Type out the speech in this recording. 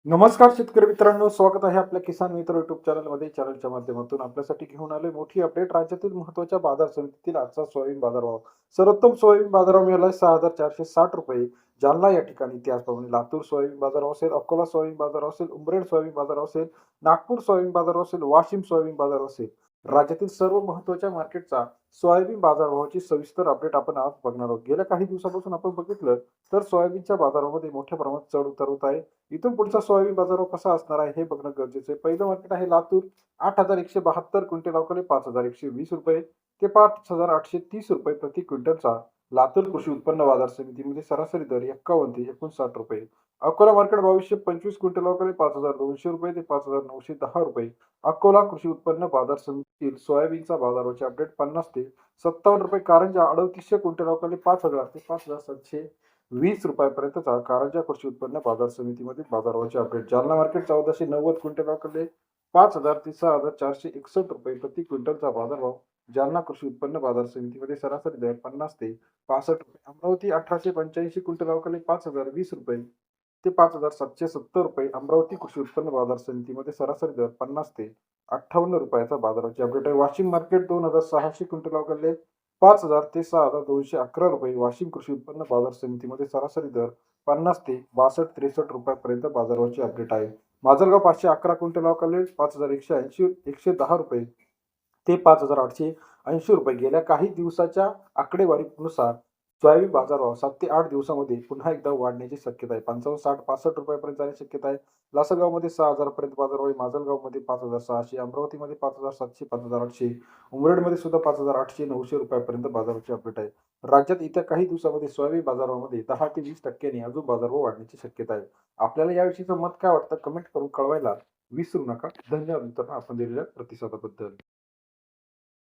नमस्कार शेतकरी मित्रांनो, स्वागत आहे आपल्या किसान मित्र युट्यूब चॅनलमध्ये. चॅनलच्या माध्यमातून आपल्यासाठी घेऊन आले मोठी अपडेट. राज्यातील महत्त्वाच्या बाजार समितीतील आजचा सोयाबीन बाजारभाव. सर्वोत्तम सोयाबीन बाजारभाव मिळाला 6,460 रुपये जालना या ठिकाणी. त्याचप्रमाणे लातूर सोयाबीन बाजारभाव असेल, अकोला सोयाबीन बाजारभाव असेल, उमरेड सोयाबीन बाजारभाव असेल, नागपूर सोयाबीन बाजारभाव असेल, वाशिम सोयाबीन बाजारभाव असेल. राज्यातील सर्व महत्त्वाच्या मार्केटचा सोयाबीन बाजारभावाची सविस्तर अपडेट आपण आज बघणार आहोत. गेल्या काही दिवसापासून आपण बघितलं तर सोयाबीनच्या बाजारामध्ये मोठ्या प्रमाणात चढ उतार होत आहे. इथून पुढचा सोयाबीन बाजारभाव कसा असणार आहे हे बघणं गरजेचं आहे. पहिलं मार्केट आहे लातूर. 8,172 क्विंटल अवकाळी 5,120 रुपये ते 5,830 रुपये प्रति क्विंटलचा. लातूर कृषी उत्पन्न बाजार समितीमध्ये सरासरी दर 51 ते 59 रुपये. अकोला मार्केट 2225 क्विंटल अवकाळी 5,200 रुपये ते 5,910 रुपये. अकोला कृषी उत्पन्न बाजार समितीतील सोयाबीनचा बाजाराचे अपडेट 50 ते 57 रुपये. कारंजा 3800 क्विंटल अवकाळी 5,000 ते 5,720 रुपयापर्यंतचा कारंजा कृषी उत्पन्न बाजार समितीमध्ये बाजाराचे अपडेट. जालना मार्केट 1490 क्विंटल अवकाळी 5,000 ते 6,461 रुपये प्रति क्विंटलचा बाजारभाव. जालना कृषी उत्पन्न बाजार समितीमध्ये सरासरी दर 50 ते 65 रुपये. अमरावती 1885 क्विंटल अवकाळी 5,020 रुपये ते 5,770 रुपये. अमरावती कृषी उत्पन्न बाजार समितीमध्ये सरासरी दर 50 ते 58 रुपयाचा बाजाराची अपडेट आहे. वाशिम मार्केट 2,600 क्विंटल अवकाळी 5,000 ते 6,211 रुपये. वाशिम कृषी उत्पन्न बाजार समितीमध्ये सरासरी दर 50 ते 62-63 रुपयापर्यंत बाजाराची अपडेट आहे. माजलगाव 511 क्विंटल अवकाळी 5,180 110 रुपये ते 5,880 रुपये. गेल्या काही दिवसाच्या आकडेवारीनुसार सोयाबीन बाजारभाव 7 ते 8 दिवसामध्ये पुन्हा एकदा वाढण्याची शक्यता आहे. 55, 60, 65 रुपयापर्यंत जाण्याची शक्यता आहे. लासलगावमध्ये 6,000 पर्यंत बाजारभाव आहे. माजलगावमध्ये 5,600, अमरावतीमध्ये 5,700, 5,800, उमरेडमध्ये सुद्धा 5,800, 900 रुपयापर्यंत बाजाराची अपडेट आहे. राज्यात येत्या काही दिवसामध्ये सोयाबीन बाजारामध्ये 10 ते 20% अजून बाजारभाव वाढण्याची शक्यता आहे. आपल्याला याविषयीचं मत काय वाटतं कमेंट करून कळवायला विसरू नका. धन्यवाद मित्रांनो, आपण दिलेल्या प्रतिसादाबद्दल.